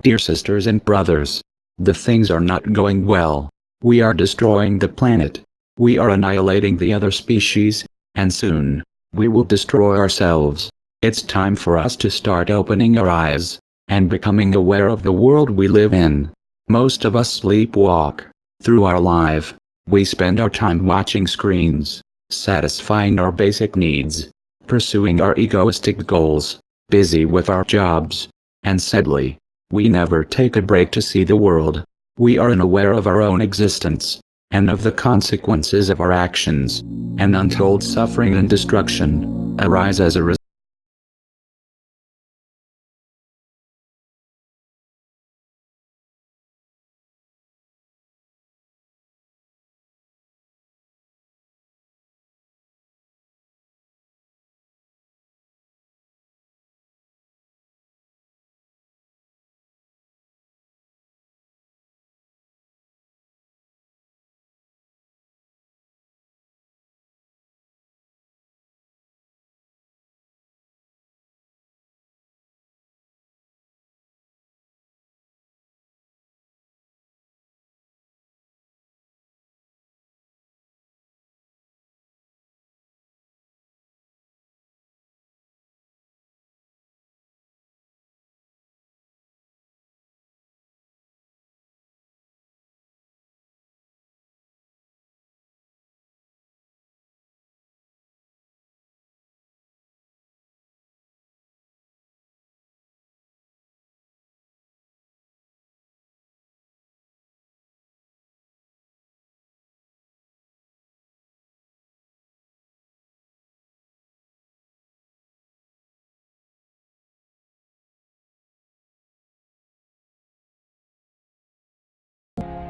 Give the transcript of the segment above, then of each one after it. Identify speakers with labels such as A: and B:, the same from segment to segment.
A: Dear sisters and brothers, the things are not going well. We are destroying the planet. We are annihilating the other species, and soon, we will destroy ourselves. It's time for us to start opening our eyes, and becoming aware of the world we live in. Most of us sleepwalk through our life. We spend our time watching screens, satisfying our basic needs, pursuing our egoistic goals, busy with our jobs, and sadly, we never take a break to see the world. We are unaware of our own existence, and of the consequences of our actions, and untold suffering and destruction arise as a result.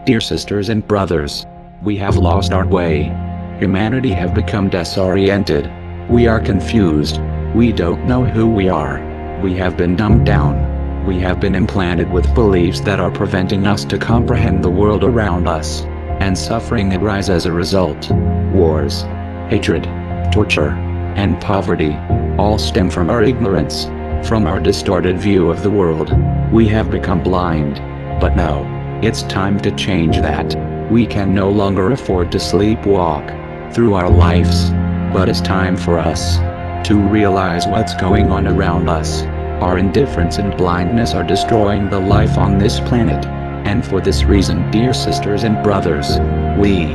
A: Dear sisters and brothers, we have lost our way. Humanity have become disoriented. We are confused. We don't know who we are. We have been dumbed down. We have been implanted with beliefs that are preventing us to comprehend the world around us, and suffering arises as a result. Wars, hatred, torture, and poverty all stem from our ignorance, from our distorted view of the world. We have become blind. But now, it's time to change that. We can no longer afford to sleepwalk through our lives, but it's time for us to realize what's going on around us. Our indifference and blindness are destroying the life on this planet, and for this reason, dear sisters and brothers, we,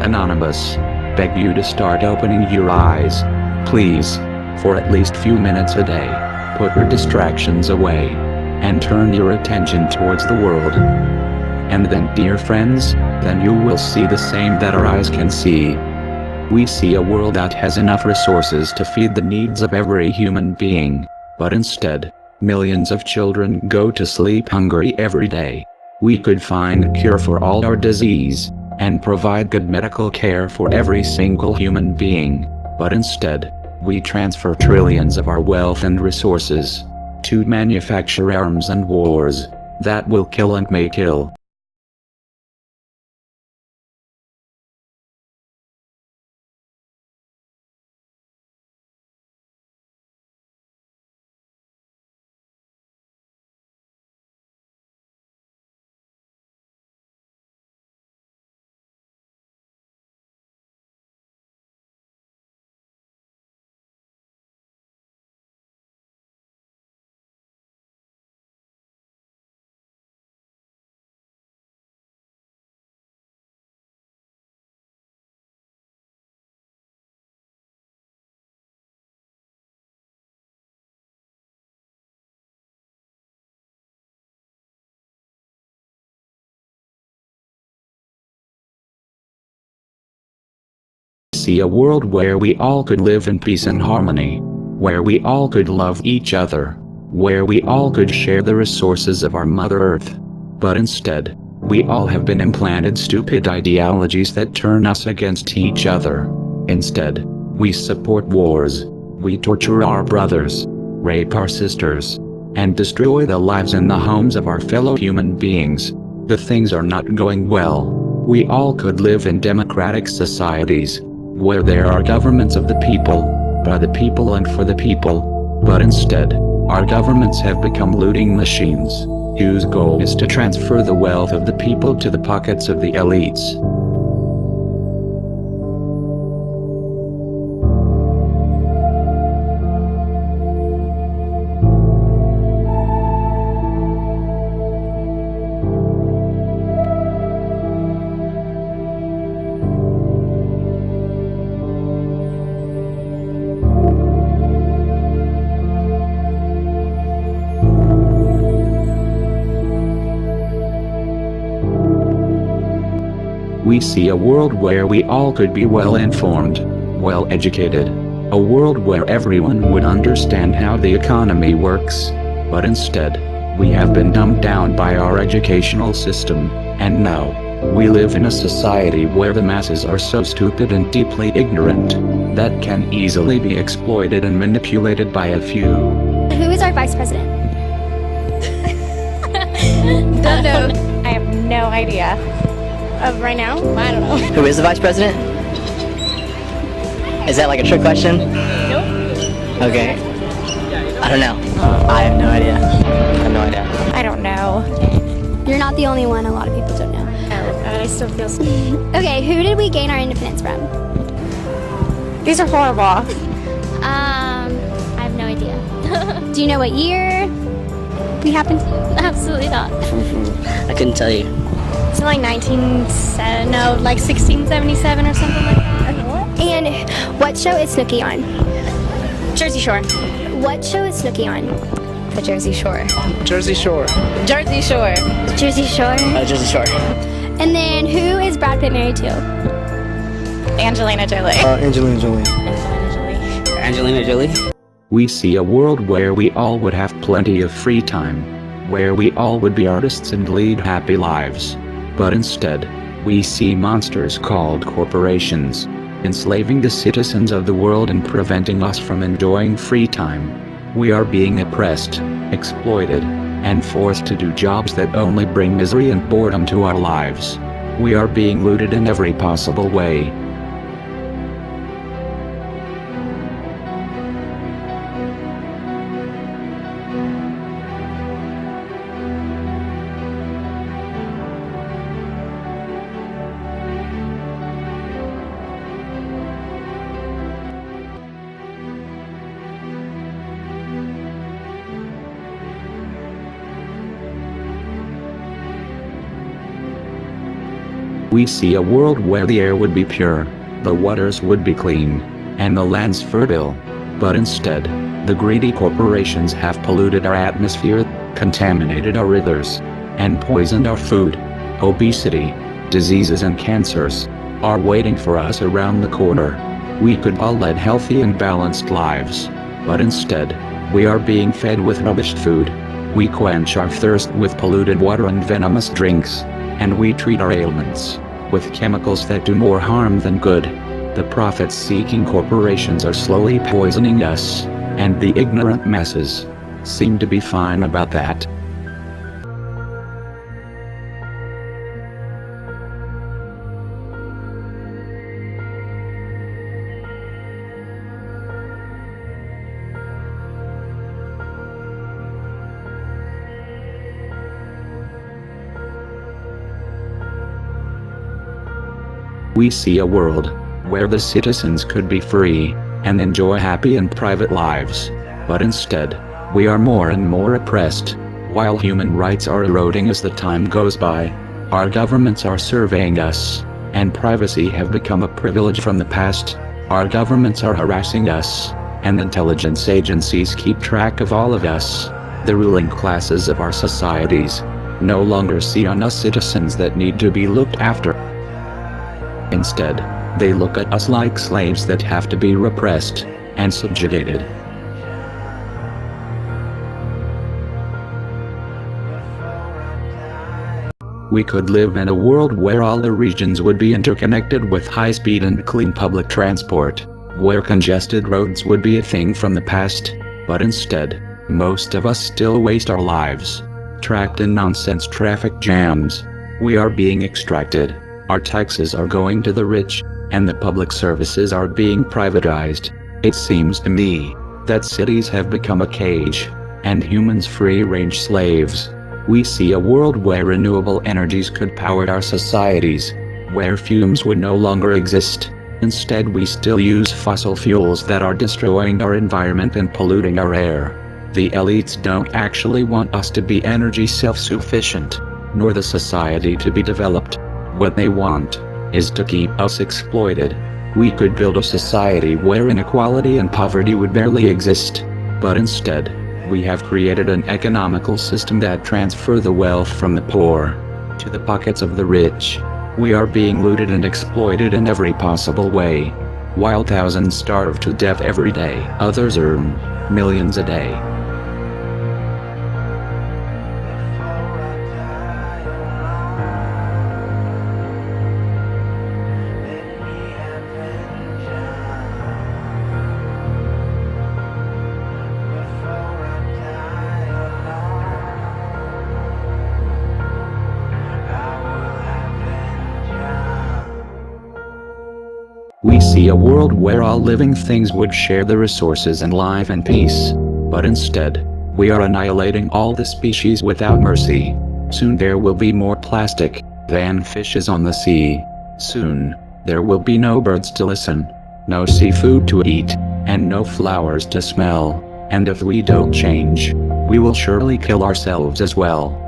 A: Anonymous, beg you to start opening your eyes. Please, for at least few minutes a day, put your distractions away, and turn your attention towards the world. And then, dear friends, then you will see the same that our eyes can see. We see a world that has enough resources to feed the needs of every human being, but instead, millions of children go to sleep hungry every day. We could find a cure for all our disease, and provide good medical care for every single human being, but instead, we transfer trillions of our wealth and resources to manufacture arms and wars that will kill and may kill. See a world where we all could live in peace and harmony, where we all could love each other, where we all could share the resources of our Mother Earth. But instead, we all have been implanted stupid ideologies that turn us against each other. Instead, we support wars, we torture our brothers, rape our sisters, and destroy the lives and the homes of our fellow human beings. The things are not going well. We all could live in democratic societies, where there are governments of the people, by the people and for the people, but instead, our governments have become looting machines. whose goal is to transfer the wealth of the people to the pockets of the elites. We see a world where we all could be well informed, well educated. A world where everyone would understand how the economy works. But instead, we have been dumbed down by our educational system, and now, we live in a society where the masses are so stupid and deeply ignorant, that can easily be exploited and manipulated by a few.
B: Who is our vice president?
C: Don't know. I have no idea. Of right now? I don't know.
D: Who is the vice president? Is that like a trick question?
C: Nope.
D: Okay. I don't know. I have no idea. I have no idea.
C: I don't know.
B: You're not the only one. A lot of people don't know.
C: Oh God, I still feel.
B: Okay, who did we gain our independence from?
C: These are horrible.
B: I have no idea. Do you know what year we happened to?
C: Absolutely not.
D: I couldn't tell you.
C: It's like 1677 or something like that.
B: And what show is Snooki on?
C: Jersey Shore.
B: What show is Snooki on?
C: The Jersey Shore.
D: Jersey Shore.
C: Jersey Shore.
B: Jersey Shore.
D: Jersey Shore.
B: And then who is Brad Pitt married to?
C: Angelina Jolie.
E: Angelina Jolie.
D: Angelina Jolie.
A: We see a world where we all would have plenty of free time, where we all would be artists and lead happy lives. But instead, we see monsters called corporations, enslaving the citizens of the world and preventing us from enjoying free time. We are being oppressed, exploited, and forced to do jobs that only bring misery and boredom to our lives. We are being looted in every possible way. We see a world where the air would be pure, the waters would be clean, and the lands fertile. But instead, the greedy corporations have polluted our atmosphere, contaminated our rivers, and poisoned our food. Obesity, diseases and cancers are waiting for us around the corner. We could all lead healthy and balanced lives, but instead, we are being fed with rubbish food. We quench our thirst with polluted water and venomous drinks, and we treat our ailments with chemicals that do more harm than good. The profit-seeking corporations are slowly poisoning us, and the ignorant masses seem to be fine about that. We see a world where the citizens could be free and enjoy happy and private lives, but instead, we are more and more oppressed, while human rights are eroding as the time goes by. Our governments are surveying us, and privacy have become a privilege from the past. Our governments are harassing us, and intelligence agencies keep track of all of us. The ruling classes of our societies no longer see on us citizens that need to be looked after. Instead, they look at us like slaves that have to be repressed and subjugated. We could live in a world where all the regions would be interconnected with high-speed and clean public transport, where congested roads would be a thing from the past, but instead, most of us still waste our lives, trapped in nonsense traffic jams. We are being extracted. Our taxes are going to the rich, and the public services are being privatized. It seems to me that cities have become a cage, and humans free-range slaves. We see a world where renewable energies could power our societies, where fumes would no longer exist. Instead, we still use fossil fuels that are destroying our environment and polluting our air. The elites don't actually want us to be energy self-sufficient, nor the society to be developed. What they want is to keep us exploited. We could build a society where inequality and poverty would barely exist, but instead, we have created an economical system that transfers the wealth from the poor to the pockets of the rich. We are being looted and exploited in every possible way. While thousands starve to death every day, others earn millions a day. We see a world where all living things would share the resources and live in peace. But instead, we are annihilating all the species without mercy. Soon there will be more plastic than fishes on the sea. Soon, there will be no birds to listen, no seafood to eat, and no flowers to smell. And if we don't change, we will surely kill ourselves as well.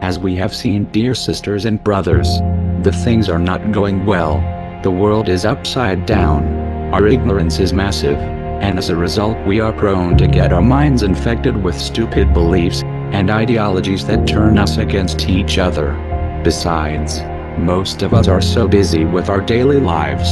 A: As we have seen, dear sisters and brothers, the things are not going well. The world is upside down. Our ignorance is massive, and as a result we are prone to get our minds infected with stupid beliefs and ideologies that turn us against each other. Besides, most of us are so busy with our daily lives,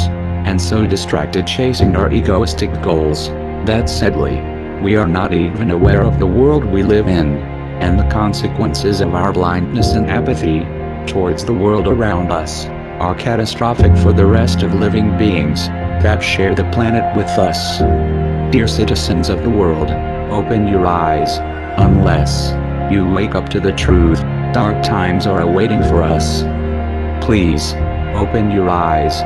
A: and so distracted chasing our egoistic goals, that sadly, we are not even aware of the world we live in, and the consequences of our blindness and apathy towards the world around us are catastrophic for the rest of living beings that share the planet with us. Dear citizens of the world, open your eyes. Unless you wake up to the truth, dark times are awaiting for us. Please, open your eyes.